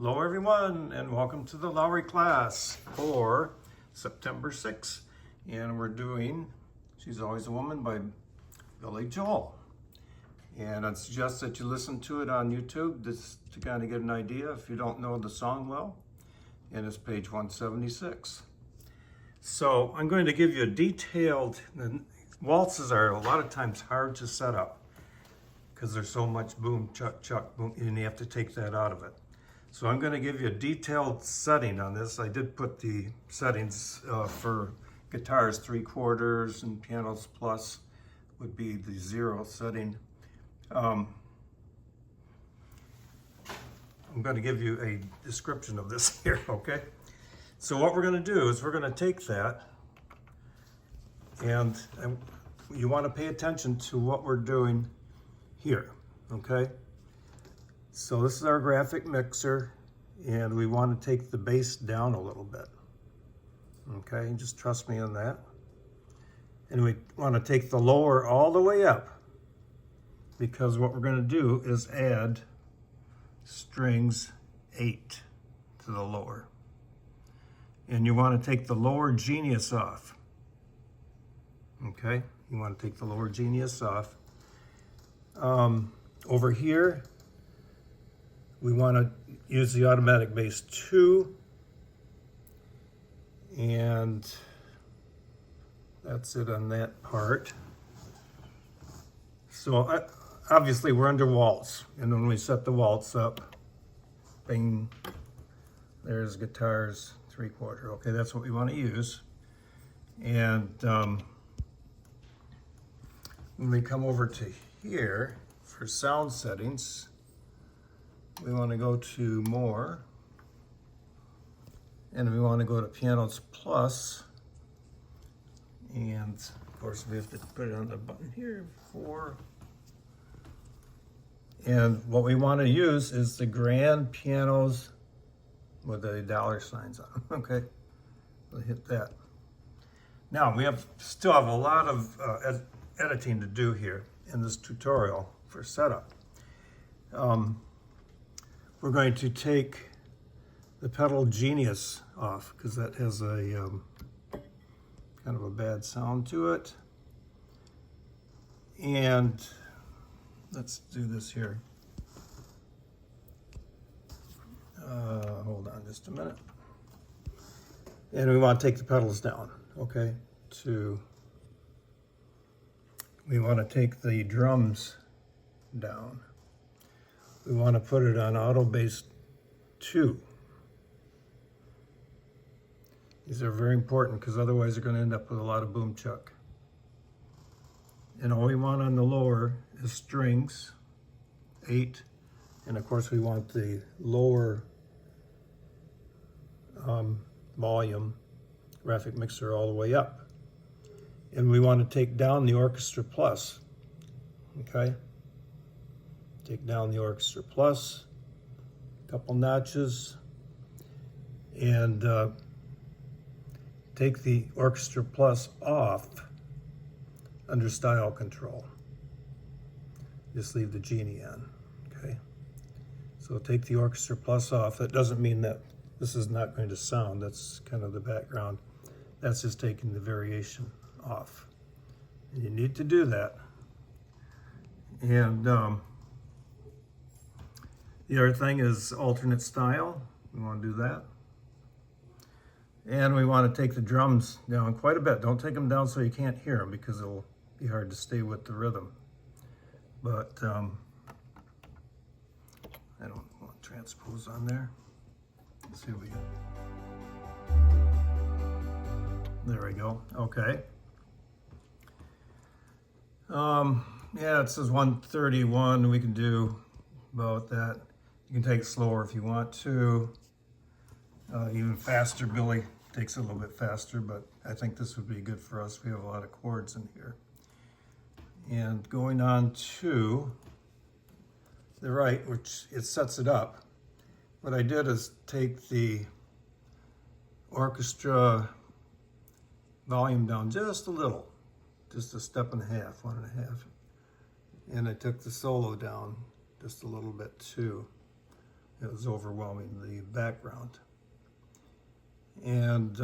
Hello everyone, and welcome to the Lowrey class for September 6th. And we're doing She's Always a Woman by Billy Joel. And I'd suggest that you listen to it on YouTube just to kind of get an idea if you don't know the song well. And it's page 176. So I'm going to give you a detailed, waltzes are a lot of times hard to set up because there's so much boom, chuck, chuck, boom, and you have to take that out of it. So I'm going to give you a detailed setting on this. I did put the settings for guitars 3/4 and pianos plus would be the 0 setting. I'm going to give you a description of this here, okay? So what we're going to do is we're going to take that, and you want to pay attention to what we're doing here, okay? So this is our graphic mixer, and we want to take the bass down a little bit. Okay, just trust me on that. And we want to take the lower all the way up, because what we're going to do is add strings 8 to the lower. And you want to take the lower genius off. Okay, you want to take the lower genius off. Over here, we want to use the automatic bass 2, and that's it on that part. So obviously we're under waltz, and when we set the waltz up, bing, there's guitars 3/4. Okay, that's what we want to use. And when we come over to here for sound settings, we want to go to more, and we want to go to pianos plus, and of course we have to put it on the button here for, and what we want to use is the grand pianos with the $signs on them. Okay, we'll hit that. Now we still have a lot of editing to do here in this tutorial for setup. We're going to take the pedal genius off because that has a kind of a bad sound to it. And let's do this here. Hold on just a minute. And we want to take the pedals down, okay? We want to take the drums down. We want to put it on auto bass 2. These are very important because otherwise you're going to end up with a lot of boom chuck. And all we want on the lower is strings 8, and of course we want the lower volume graphic mixer all the way up. And we want to take down the orchestra plus, okay? Take down the orchestra plus, a couple notches, and take the orchestra plus off under style control. Just leave the genie on, okay? So take the orchestra plus off. That doesn't mean that this is not going to sound. That's kind of the background. That's just taking the variation off. And you need to do that. And the other thing is alternate style. We want to do that. And we want to take the drums down quite a bit. Don't take them down so you can't hear them because it'll be hard to stay with the rhythm. But I don't want transpose on there. Let's see what we got. There we go. Okay. Yeah, it says 131. We can do about that. You can take it slower if you want to. Even faster. Billy takes it a little bit faster, but I think this would be good for us. We have a lot of chords in here. And going on to the right, which it sets it up, what I did is take the orchestra volume down just a little, just a step and a half, 1.5. And I took the solo down just a little bit too. It was overwhelming the background. And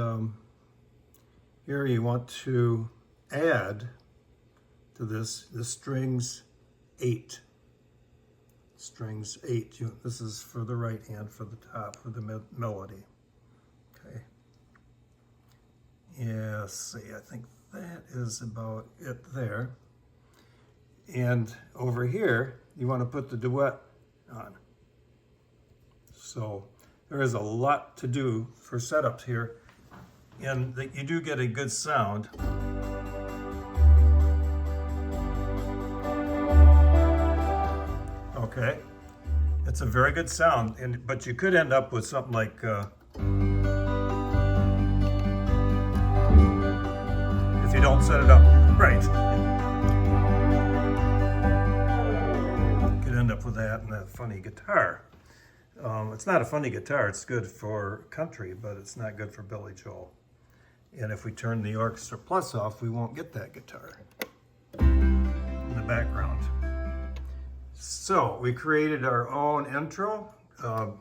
here you want to add to this the strings 8. Strings 8. This is for the right hand, for the top, for the melody. Okay. Yeah, let's see, I think that is about it there. And over here, you want to put the duet on. So there is a lot to do for setups here, and that you do get a good sound. Okay, it's a very good sound, but you could end up with something like if you don't set it up right. You could end up with that and that funny guitar. It's not a funny guitar, it's good for country, but it's not good for Billy Joel. And if we turn the Orchestra Plus off, we won't get that guitar in the background. So we created our own intro,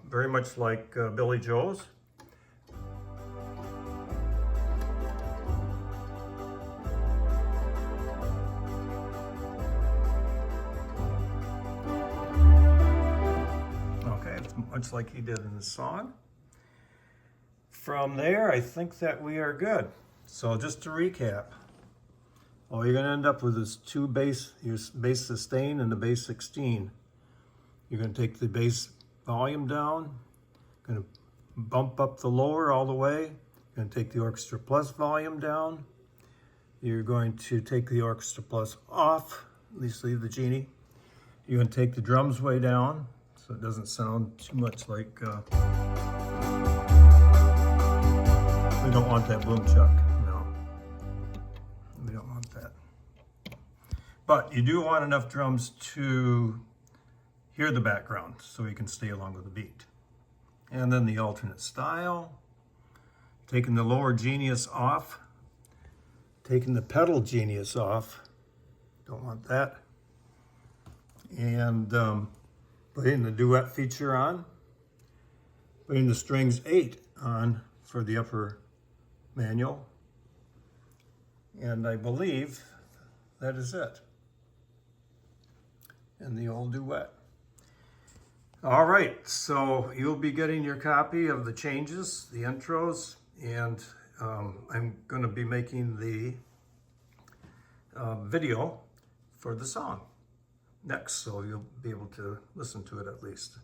very much like Billy Joel's. Okay, it's much like he did in the song. From there, I think that we are good. So just to recap, all you're going to end up with is two bass, your bass sustain and the bass 16. You're going to take the bass volume down, going to bump up the lower all the way, you're going to take the Orchestra Plus volume down, you're going to take the Orchestra Plus off, at least leave the genie. You're going to take the drums way down so it doesn't sound too much like, we don't want that boom chuck. We don't want that. But you do want enough drums to hear the background so you can stay along with the beat. And then the alternate style, taking the lower genius off, taking the pedal genius off, don't want that, and putting the duet feature on, putting the strings 8 on for the upper manual, and I believe that is it. And the old duet. All right, so you'll be getting your copy of the changes, the intros, and I'm going to be making the video for the song next, so you'll be able to listen to it at least.